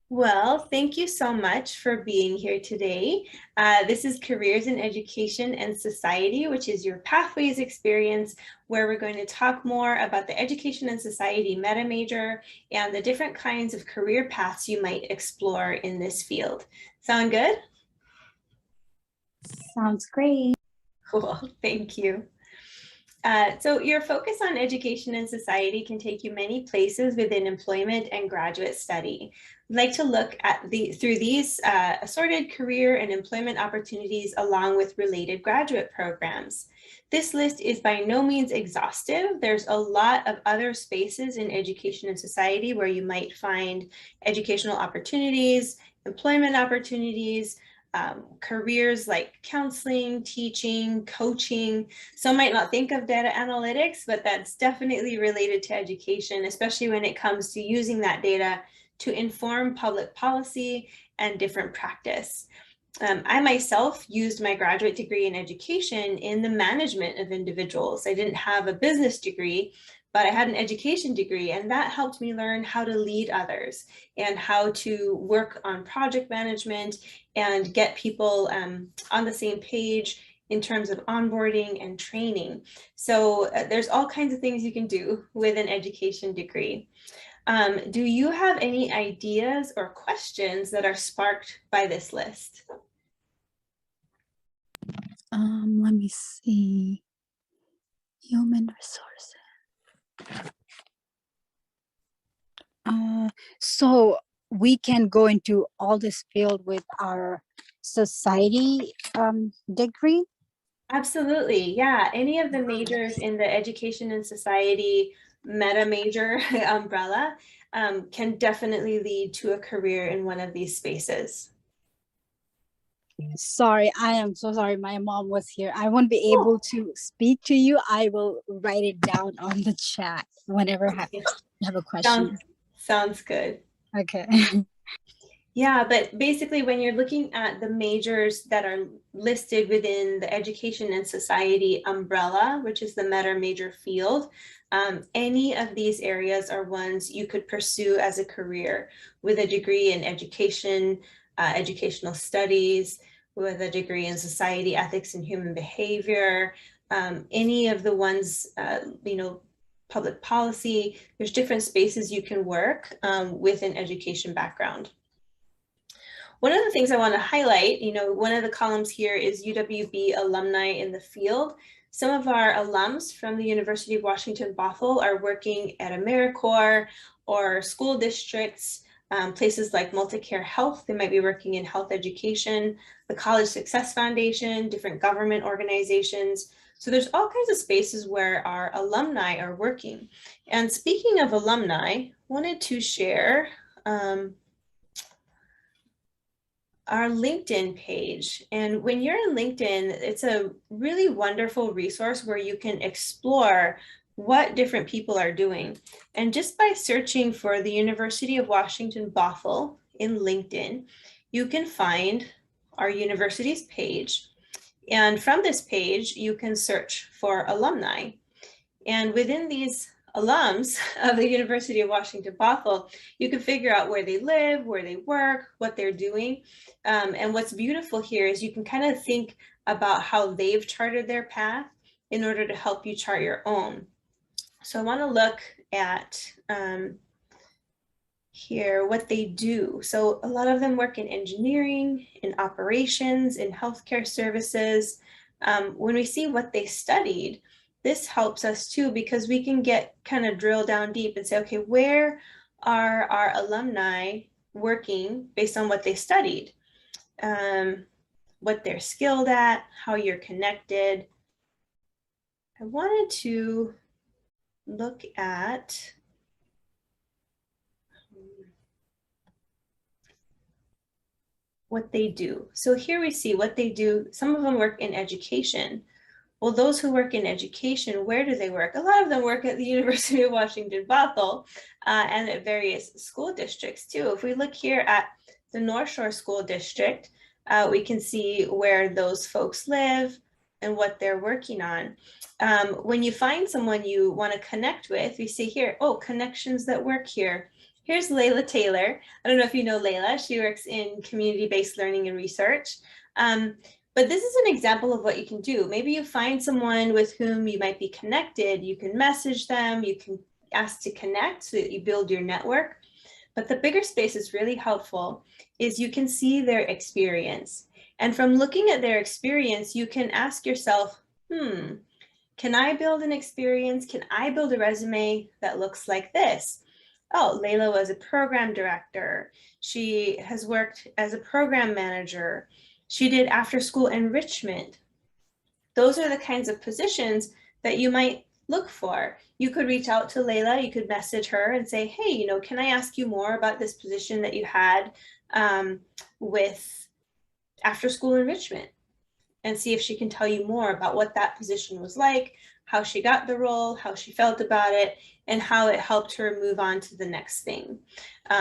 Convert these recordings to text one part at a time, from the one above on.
Well, thank you so much for being here today. This is Careers in Education and Society, which is your Pathways experience, where we're going to talk more about the Education and Society meta major and the different kinds of career paths you might explore in this field. Sound good? Sounds great. Cool, thank you. So your focus on education and society can take you many places within employment and graduate study. I'd like to look at through these assorted career and employment opportunities along with related graduate programs. This list is by no means exhaustive. There's a lot of other spaces in education and society where you might find educational opportunities, employment opportunities, careers like counseling, teaching, coaching. Some might not think of data analytics, but that's definitely related to education, especially when it comes to using that data to inform public policy and different practice. I myself used my graduate degree in education in the management of individuals. I didn't have a business degree, but I had an education degree, and that helped me learn how to lead others and how to work on project management and get people on the same page in terms of onboarding and training. So there's all kinds of things you can do with an education degree. Do you have any ideas or questions that are sparked by this list? Let me see. Human resources. So we can go into all this field with our society degree. Absolutely, yeah. Any of the majors in the education and society meta major umbrella can definitely lead to a career in one of these spaces. Sorry, I am so sorry. My mom was here. I won't be Oh, able to speak to you. I will write it down on the chat whenever okay. you have a question. Sounds good. Okay. Yeah, but basically when you're looking at the majors that are listed within the education and society umbrella, which is the meta major field, any of these areas are ones you could pursue as a career with a degree in education, educational studies, with a degree in society, ethics, and human behavior, any of the ones, public policy. There's different spaces you can work with an education background. One of the things I want to highlight, one of the columns here is UWB alumni in the field. Some of our alums from the University of Washington Bothell are working at AmeriCorps or school districts, places like Multicare Health. They might be working in health education, the College Success Foundation, different government organizations. So there's all kinds of spaces where our alumni are working. And speaking of alumni, wanted to share our LinkedIn page. And when you're in LinkedIn, it's a really wonderful resource where you can explore what different people are doing. And just by searching for the University of Washington Bothell in LinkedIn, you can find our university's page. And from this page, you can search for alumni. And within these alums of the University of Washington Bothell, you can figure out where they live, where they work, what they're doing. And what's beautiful here is you can kind of think about how they've charted their path in order to help you chart your own. So I want to look at here what they do. So a lot of them work in engineering, in operations, in healthcare services. When we see what they studied, this helps us too, because we can get kind of drill down deep and say, okay, where are our alumni working based on what they studied, what they're skilled at, how you're connected. I wanted to look at what they do. So here we see what they do. Some of them work in education. Well, those who work in education, where do they work? A lot of them work at the University of Washington Bothell and at various school districts too. If we look here at the North Shore School District, we can see where those folks live and what they're working on. When you find someone you want to connect with, we see here, oh, connections that work here. Here's Layla Taylor. I don't know if you know Layla. She works in community-based learning and research. But this is an example of what you can do. Maybe you find someone with whom you might be connected. You can message them. You can ask to connect so that you build your network. But the bigger space is really helpful is you can see their experience. And from looking at their experience, you can ask yourself, can I build an experience? Can I build a resume that looks like this? Oh, Layla was a program director. She has worked as a program manager. She did after school enrichment. Those are the kinds of positions that you might look for. You could reach out to Layla, you could message her and say, hey, you know, can I ask you more about this position that you had with after school enrichment? And see if she can tell you more about what that position was like, how she got the role, how she felt about it, and how it helped her move on to the next thing.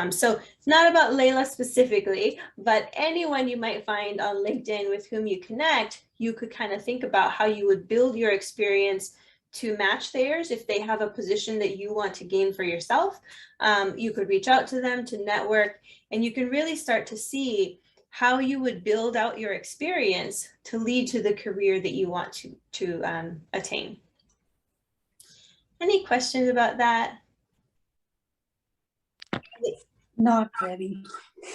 So it's not about Layla specifically, but anyone you might find on LinkedIn with whom you connect, you could kind of think about how you would build your experience to match theirs. If they have a position that you want to gain for yourself, you could reach out to them to network, and you can really start to see how you would build out your experience to lead to the career that you want to attain. Any questions about that? Not really.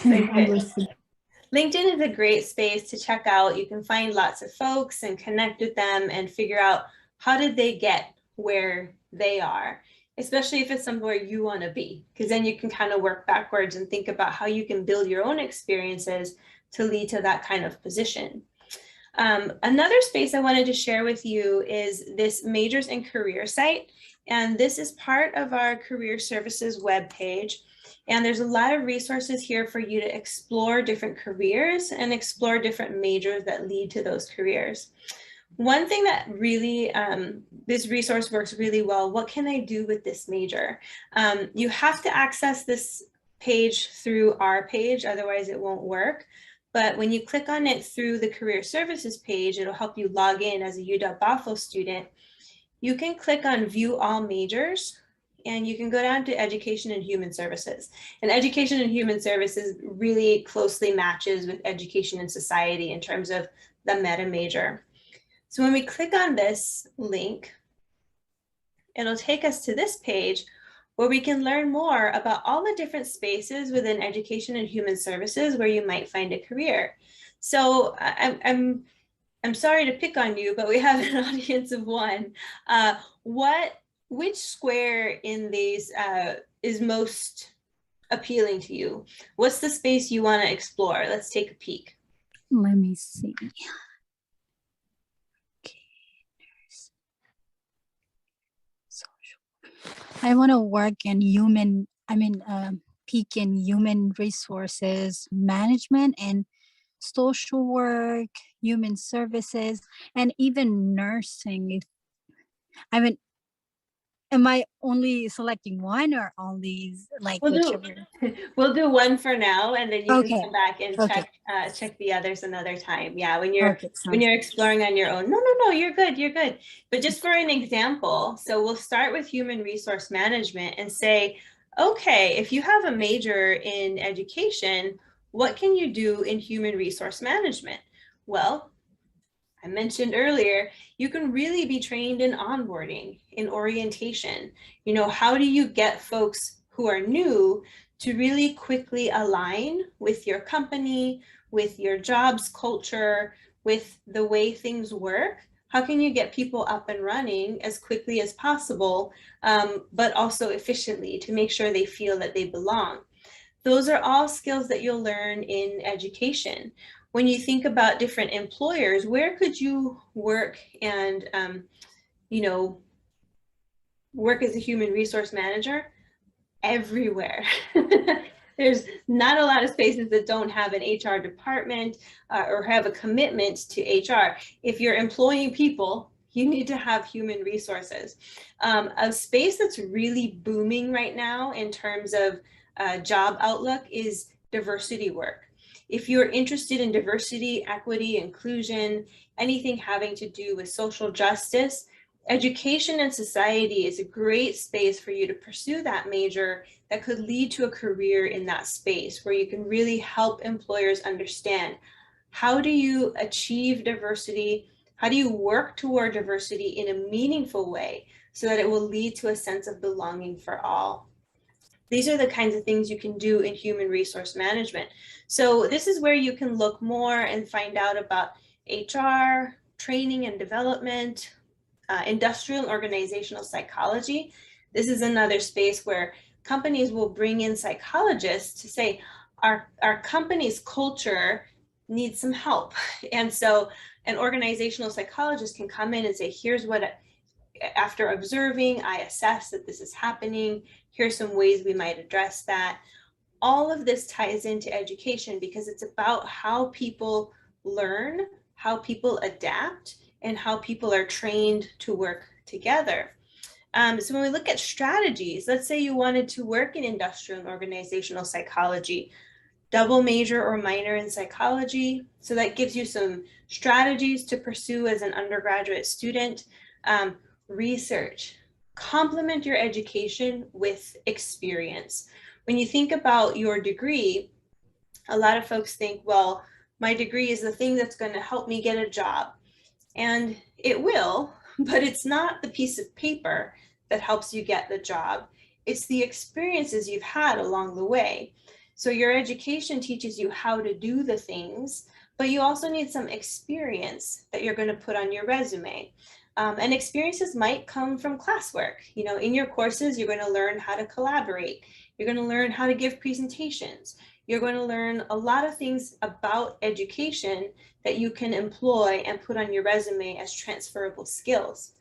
LinkedIn is a great space to check out. You can find lots of folks and connect with them and figure out how did they get where they are, especially if it's somewhere you want to be, because then you can kind of work backwards and think about how you can build your own experiences to lead to that kind of position. Another space I wanted to share with you is this Majors and Career site. And this is part of our Career Services webpage. And there's a lot of resources here for you to explore different careers and explore different majors that lead to those careers. One thing that really, this resource works really well, what can I do with this major? You have to access this page through our page, otherwise it won't work. But when you click on it through the Career Services page, it'll help you log in as a UW-Bothell student. You can click on View All Majors, and you can go down to Education and Human Services. And Education and Human Services really closely matches with Education and Society in terms of the meta major. So when we click on this link, it'll take us to this page where we can learn more about all the different spaces within Education and Human Services where you might find a career. So I'm sorry to pick on you, but we have an audience of one. Which square in these is most appealing to you? What's the space you want to explore? Let's take a peek. Let me see. I want to work in peak in human resources management and social work, human services, and even nursing. Am I only selecting one or all these? Like We'll do one for now, and then you can come back and check the others another time. Yeah, when you're exploring on your own. No, you're good. But just for an example, so we'll start with human resource management and say, okay, if you have a major in education, what can you do in human resource management? Well, I mentioned earlier, you can really be trained in onboarding, in orientation. You know, how do you get folks who are new to really quickly align with your company, with your jobs culture, with the way things work? How can you get people up and running as quickly as possible, but also efficiently to make sure they feel that they belong? Those are all skills that you'll learn in education. When you think about different employers, where could you work and, work as a human resource manager? Everywhere. There's not a lot of spaces that don't have an HR department or have a commitment to HR. If you're employing people, you need to have human resources. A space that's really booming right now in terms of job outlook is diversity work. If you're interested in diversity, equity, inclusion, anything having to do with social justice, Education and Society is a great space for you to pursue that major that could lead to a career in that space where you can really help employers understand, how do you achieve diversity? How do you work toward diversity in a meaningful way so that it will lead to a sense of belonging for all? These are the kinds of things you can do in human resource management. So this is where you can look more and find out about HR, training and development, industrial and organizational psychology. This is another space where companies will bring in psychologists to say, our company's culture needs some help. And so an organizational psychologist can come in and say, here's what, after observing, I assess that this is happening. Here's some ways we might address that. All of this ties into education because it's about how people learn, how people adapt, and how people are trained to work together. So when we look at strategies, let's say you wanted to work in industrial and organizational psychology, double major or minor in psychology. So that gives you some strategies to pursue as an undergraduate student. Research, complement your education with experience. When you think about your degree, a lot of folks think, well, my degree is the thing that's going to help me get a job. And it will, but it's not the piece of paper that helps you get the job. It's the experiences you've had along the way. So your education teaches you how to do the things, but you also need some experience that you're going to put on your resume. And experiences might come from classwork. You know, in your courses, you're going to learn how to collaborate. You're going to learn how to give presentations. You're going to learn a lot of things about education that you can employ and put on your resume as transferable skills.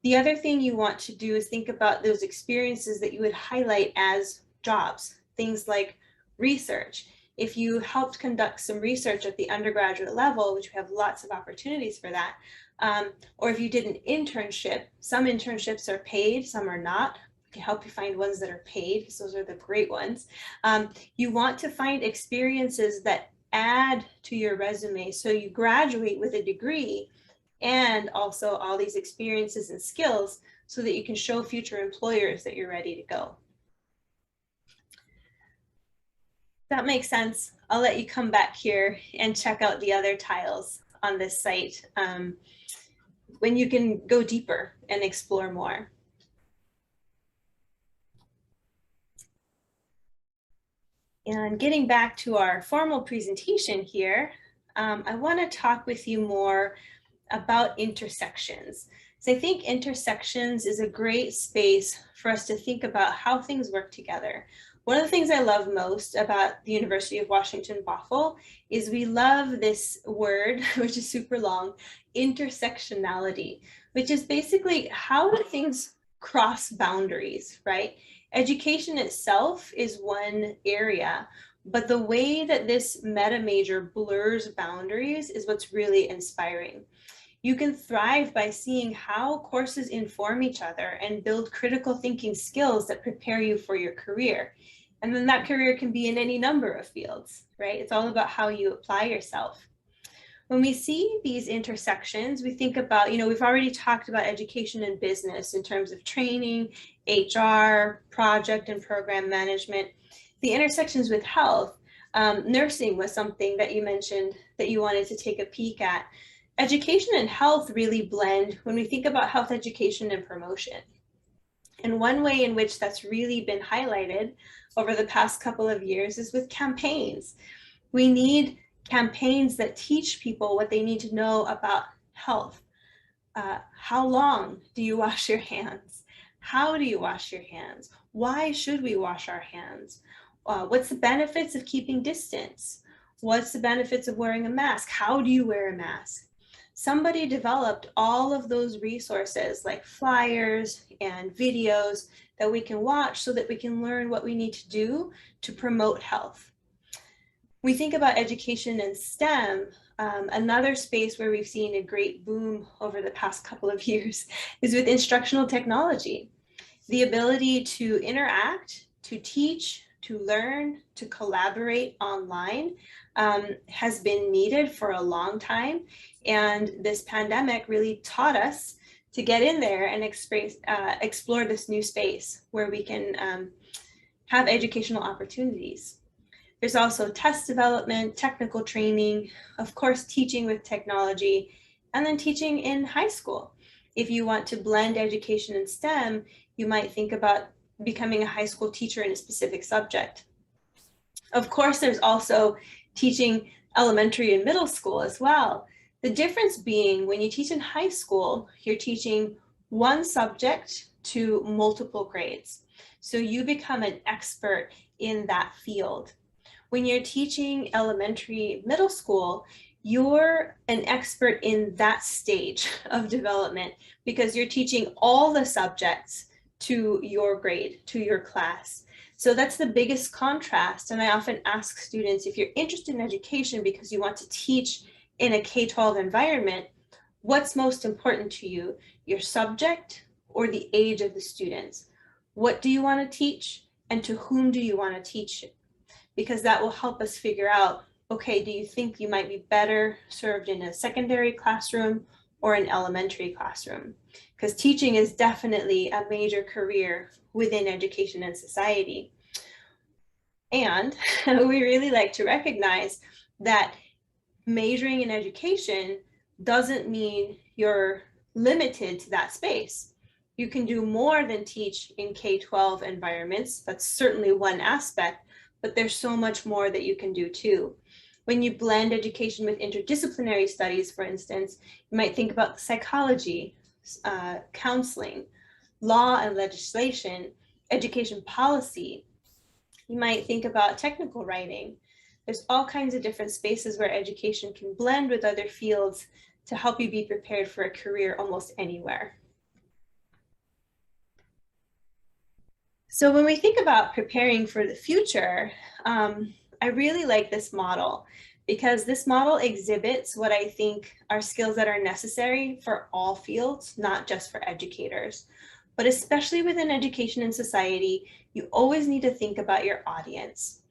The other thing you want to do is think about those experiences that you would highlight as jobs, things like research. If you helped conduct some research at the undergraduate level, which we have lots of opportunities for that, or if you did an internship, some internships are paid, some are not. I can help you find ones that are paid because those are the great ones. You want to find experiences that add to your resume so you graduate with a degree and also all these experiences and skills so that you can show future employers that you're ready to go. That makes sense. I'll let you come back here and check out the other tiles on this site when you can go deeper and explore more. And getting back to our formal presentation here, I want to talk with you more about intersections. So I think intersections is a great space for us to think about how things work together. One of the things I love most about the University of Washington Bothell is we love this word, which is super long, intersectionality, which is basically how do things cross boundaries, right? Education itself is one area, but the way that this meta major blurs boundaries is what's really inspiring. You can thrive by seeing how courses inform each other and build critical thinking skills that prepare you for your career. And then that career can be in any number of fields, right? It's all about how you apply yourself. When we see these intersections, we think about, you know, we've already talked about education and business in terms of training, HR, project and program management. The intersections with health, nursing was something that you mentioned that you wanted to take a peek at. Education and health really blend when we think about health education and promotion. And one way in which that's really been highlighted over the past couple of years is with campaigns. We need campaigns that teach people what they need to know about health. How long do you wash your hands? How do you wash your hands? Why should we wash our hands? What's the benefits of keeping distance? What's the benefits of wearing a mask? How do you wear a mask? Somebody developed all of those resources like flyers and videos that we can watch so that we can learn what we need to do to promote health. We think about education and STEM, another space where we've seen a great boom over the past couple of years is with instructional technology. The ability to interact, to teach, to learn, to collaborate online has been needed for a long time. And this pandemic really taught us to get in there and explore this new space where we can have educational opportunities. There's also test development, technical training, of course, teaching with technology, and then teaching in high school. If you want to blend education and STEM, you might think about becoming a high school teacher in a specific subject. Of course, there's also teaching elementary and middle school as well. The difference being when you teach in high school, you're teaching one subject to multiple grades. So you become an expert in that field. When you're teaching elementary, middle school, you're an expert in that stage of development because you're teaching all the subjects to your grade, to your class. So that's the biggest contrast. And I often ask students, if you're interested in education because you want to teach in a K-12 environment, what's most important to you, your subject or the age of the students? What do you want to teach and to whom do you want to teach it? Because that will help us figure out, okay, do you think you might be better served in a secondary classroom or an elementary classroom? Because teaching is definitely a major career within education and society. And we really like to recognize that majoring in education doesn't mean you're limited to that space. You can do more than teach in K-12 environments. That's certainly one aspect, but there's so much more that you can do too. When you blend education with interdisciplinary studies, for instance, you might think about psychology, counseling, law and legislation, education policy. You might think about technical writing. There's all kinds of different spaces where education can blend with other fields to help you be prepared for a career almost anywhere. So when we think about preparing for the future, I really like this model because this model exhibits what I think are skills that are necessary for all fields, not just for educators. But especially within education and society, you always need to think about your audience.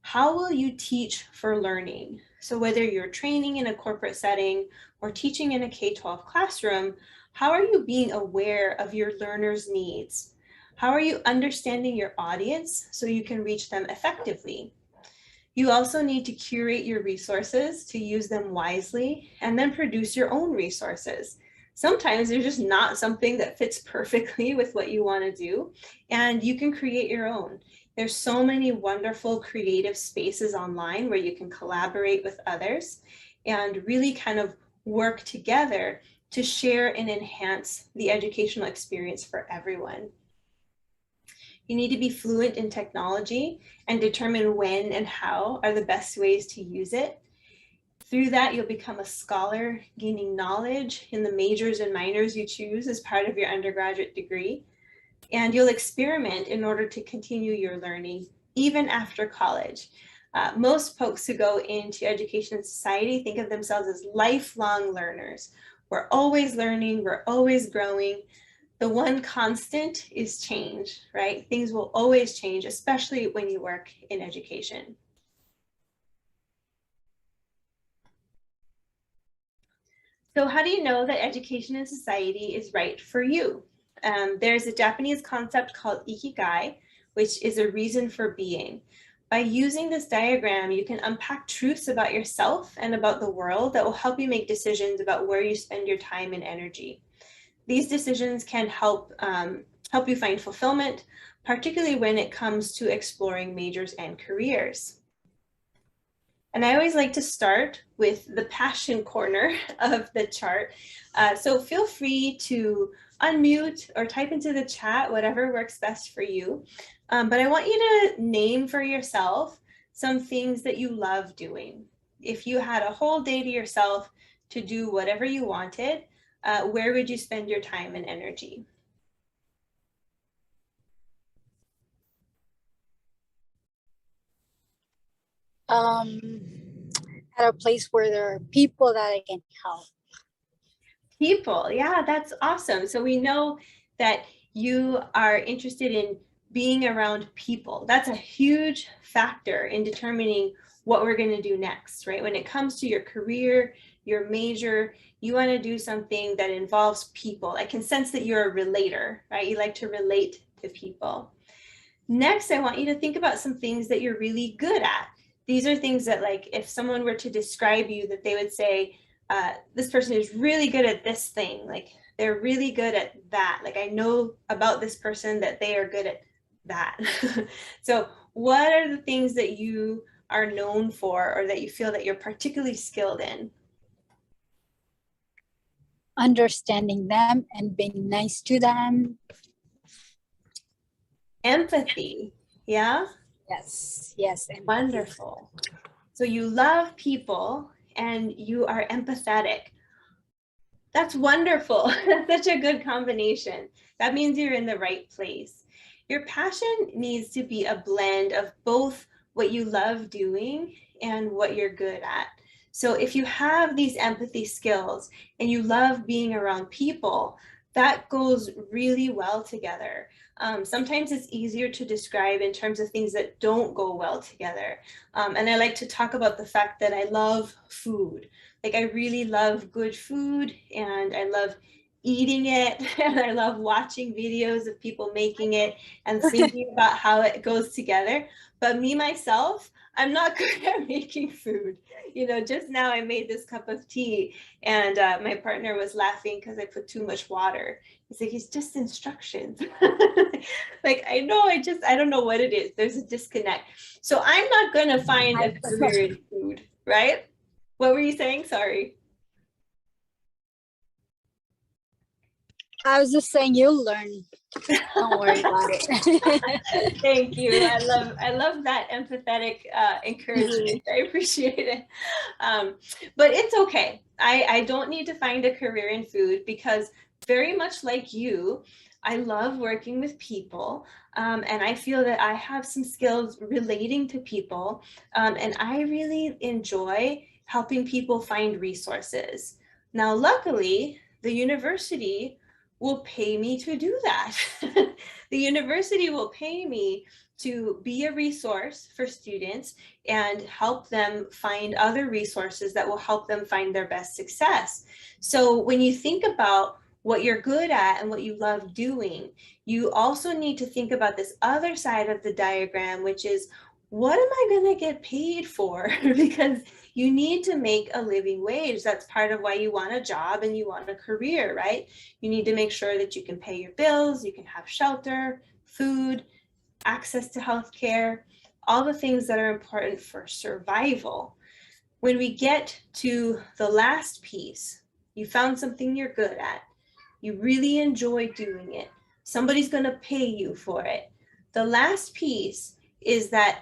How will you teach for learning? So whether you're training in a corporate setting or teaching in a K-12 classroom, how are you being aware of your learners' needs? How are you understanding your audience so you can reach them effectively? You also need to curate your resources to use them wisely and then produce your own resources. Sometimes there's just not something that fits perfectly with what you want to do, and you can create your own. There's so many wonderful creative spaces online where you can collaborate with others and really kind of work together to share and enhance the educational experience for everyone. You need to be fluent in technology and determine when and how are the best ways to use it. Through that, you'll become a scholar, gaining knowledge in the majors and minors you choose as part of your undergraduate degree. And you'll experiment in order to continue your learning, even after college. Most folks who go into education and society think of themselves as lifelong learners. We're always learning, we're always growing. The one constant is change, right? Things will always change, especially when you work in education. So how do you know that education and society is right for you? There's a Japanese concept called ikigai, which is a reason for being. By using this diagram, you can unpack truths about yourself and about the world that will help you make decisions about where you spend your time and energy. These decisions can help you find fulfillment, particularly when it comes to exploring majors and careers. And I always like to start with the passion corner of the chart. So feel free to unmute or type into the chat, whatever works best for you. But I want you to name for yourself some things that you love doing. If you had a whole day to yourself to do whatever you wanted, where would you spend your time and energy? At a place where there are people that I can help. People, yeah, that's awesome. So we know that you are interested in being around people. That's a huge factor in determining what we're going to do next, right? When it comes to your career, your major, you want to do something that involves people. I can sense that you're a relator, right? You like to relate to people. Next, I want you to think about some things that you're really good at. These are things that, like, if someone were to describe you, that they would say, this person is really good at this thing. Like, they're really good at that. Like, I know about this person that they are good at that. So what are the things that you are known for, or that you feel that you're particularly skilled in? Understanding them and being nice to them. Empathy. Yeah. Yes, empathy. Wonderful. So you love people and you are empathetic. That's wonderful. That's such a good combination. That means you're in the right place. Your passion needs to be a blend of both what you love doing and what you're good at. So if you have these empathy skills and you love being around people, that goes really well together. Sometimes it's easier to describe in terms of things that don't go well together. And I like to talk about the fact that I love food. Like, I really love good food and I love eating it and I love watching videos of people making it and thinking about how it goes together. But me, myself, I'm not good at making food. You know, just now I made this cup of tea and my partner was laughing because I put too much water. He's like, it's just instructions. Like, I know, I don't know what it is. There's a disconnect. So I'm not going to find a career in food, right? What were you saying? Sorry. I was just saying you'll learn. Don't worry about it. Thank you. I love that empathetic encouragement. I appreciate it. But it's okay. I don't need to find a career in food because, very much like you, I love working with people. And I feel that I have some skills relating to people. And I really enjoy helping people find resources. Now, luckily, the university will pay me to do that. The university will pay me to be a resource for students and help them find other resources that will help them find their best success. So when you think about what you're good at and what you love doing, you also need to think about this other side of the diagram, which is, what am I going to get paid for? Because you need to make a living wage. That's part of why you want a job and you want a career, right? You need to make sure that you can pay your bills, you can have shelter, food, access to healthcare, all the things that are important for survival. When we get to the last piece, you found something you're good at, you really enjoy doing it, somebody's going to pay you for it. The last piece is that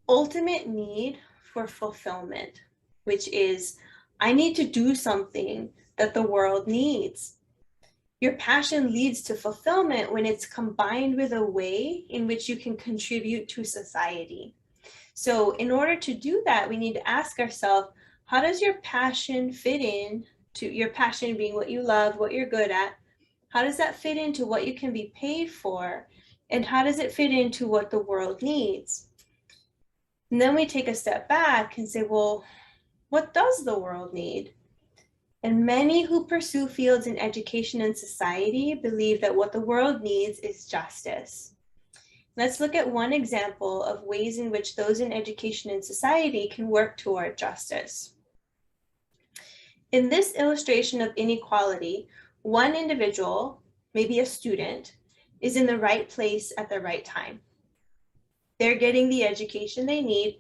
ultimate need for fulfillment, which is, I need to do something that the world needs. Your passion leads to fulfillment when it's combined with a way in which you can contribute to society. So in order to do that, we need to ask ourselves, how does your passion fit in to, your passion being what you love, what you're good at, how does that fit into what you can be paid for? And how does it fit into what the world needs? And then we take a step back and say, well, what does the world need? And many who pursue fields in education and society believe that what the world needs is justice. Let's look at one example of ways in which those in education and society can work toward justice. In this illustration of inequality, one individual, maybe a student, is in the right place at the right time. They're getting the education they need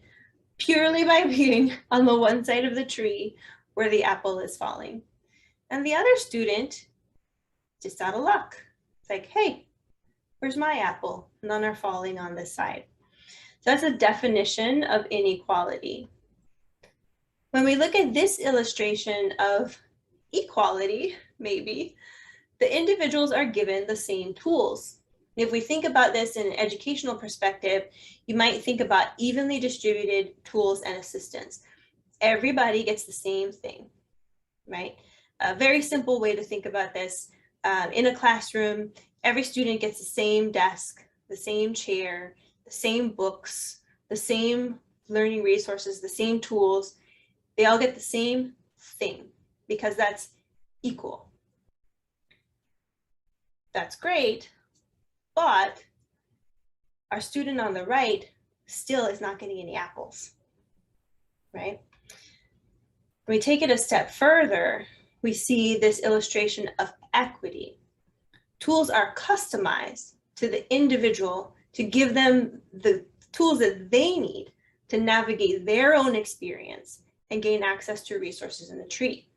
purely by being on the one side of the tree where the apple is falling. And the other student, just out of luck, it's like, hey, where's my apple? None are falling on this side. So that's a definition of inequality. When we look at this illustration of equality, maybe, the individuals are given the same tools. If we think about this in an educational perspective, you might think about evenly distributed tools and assistance. Everybody gets the same thing, right? A very simple way to think about this, in a classroom, every student gets the same desk, the same chair, the same books, the same learning resources, the same tools. They all get the same thing because that's equal. That's great, but our student on the right still is not getting any apples, right? When we take it a step further, we see this illustration of equity. Tools are customized to the individual to give them the tools that they need to navigate their own experience and gain access to resources in the tree.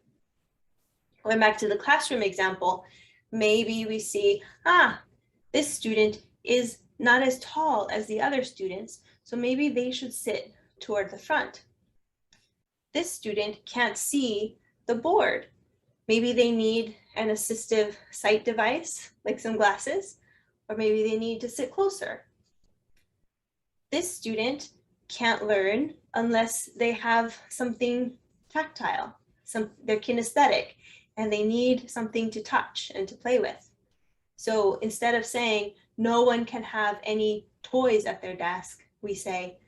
Going back to the classroom example, maybe we see, this student is not as tall as the other students, so maybe they should sit toward the front. This student can't see the board. Maybe they need an assistive sight device, like some glasses, or maybe they need to sit closer. This student can't learn unless they have something tactile, they're kinesthetic, and they need something to touch and to play with. So instead of saying no one can have any toys at their desk, we say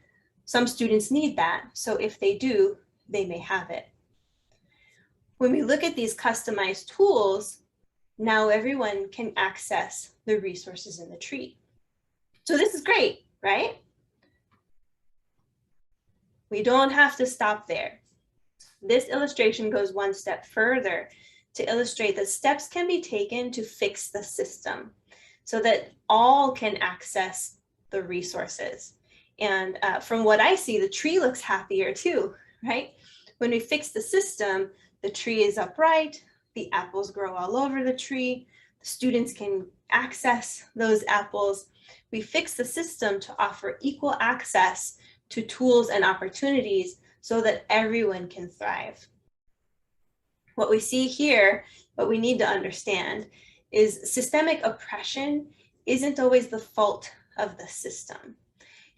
some students need that, so if they do, they may have it. When we look at these customized tools, now everyone can access the resources in the tree. So this is great, right? We don't have to stop there. This illustration goes one step further to illustrate that steps can be taken to fix the system so that all can access the resources. And from what I see, the tree looks happier too, right? When we fix the system, the tree is upright, the apples grow all over the tree, the students can access those apples. We fix the system to offer equal access to tools and opportunities so that everyone can thrive. What we see here, what we need to understand, is systemic oppression isn't always the fault of the system.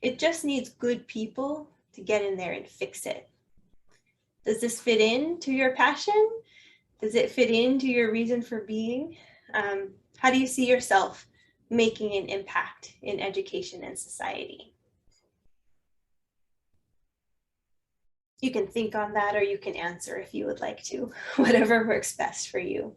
It just needs good people to get in there and fix it. Does this fit into your passion? Does it fit into your reason for being? How do you see yourself making an impact in education and society? You can think on that, or you can answer if you would like to, whatever works best for you.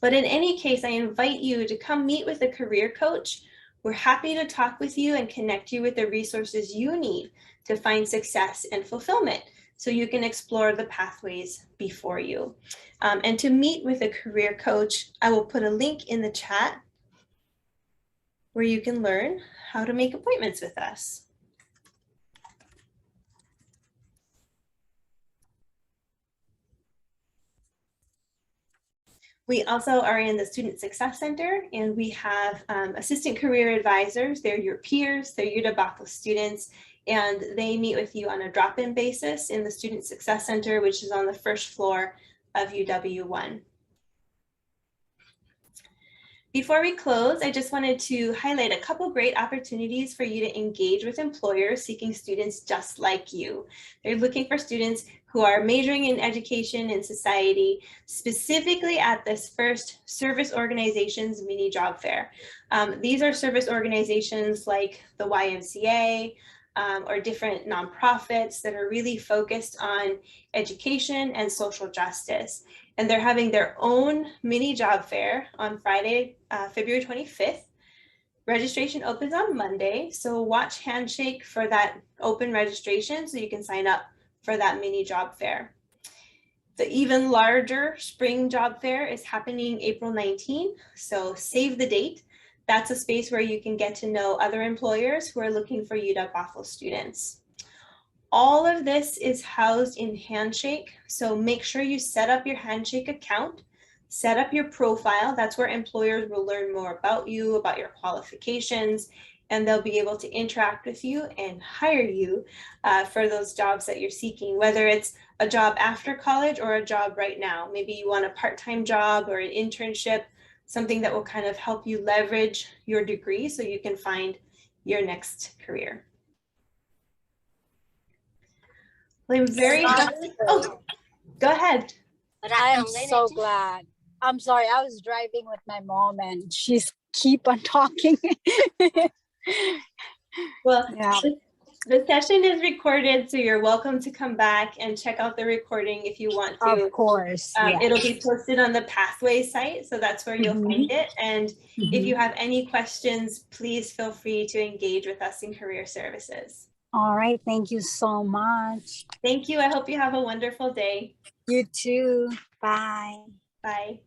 But in any case, I invite you to come meet with a career coach. We're happy to talk with you and connect you with the resources you need to find success and fulfillment, so you can explore the pathways before you. And to meet with a career coach, I will put a link in the chat where you can learn how to make appointments with us. We also are in the Student Success Center, and we have assistant career advisors. They're your peers, they're UW Bothell students, and they meet with you on a drop-in basis in the Student Success Center, which is on the first floor of UW1. Before we close, I just wanted to highlight a couple great opportunities for you to engage with employers seeking students just like you. They're looking for students who are majoring in education and society, specifically at this first Service Organizations mini job fair. These are service organizations like the YMCA, or different nonprofits that are really focused on education and social justice. And they're having their own mini job fair on Friday, February 25th. Registration opens on Monday, so watch Handshake for that open registration so you can sign up for that mini job fair. The even larger spring job fair is happening April 19th, so save the date. That's a space where you can get to know other employers who are looking for UW Bothell students. All of this is housed in Handshake, so make sure you set up your Handshake account, set up your profile. That's where employers will learn more about you, about your qualifications, and they'll be able to interact with you and hire you for those jobs that you're seeking, whether it's a job after college or a job right now. Maybe you want a part-time job or an internship, something that will kind of help you leverage your degree so you can find your next career. Well, I'm very happy. Oh, go ahead. I am so glad. I'm sorry, I was driving with my mom and she's keep on talking. Well, yeah. The session is recorded, so you're welcome to come back and check out the recording if you want to. Of course, It'll be yes. posted on the Pathway site, so that's where you'll Mhm, find it. And if you mhm. have any questions, please feel free to engage with us in Career Services. All right, thank you so much. Thank you. I hope you have a wonderful day. You too. Bye. Bye.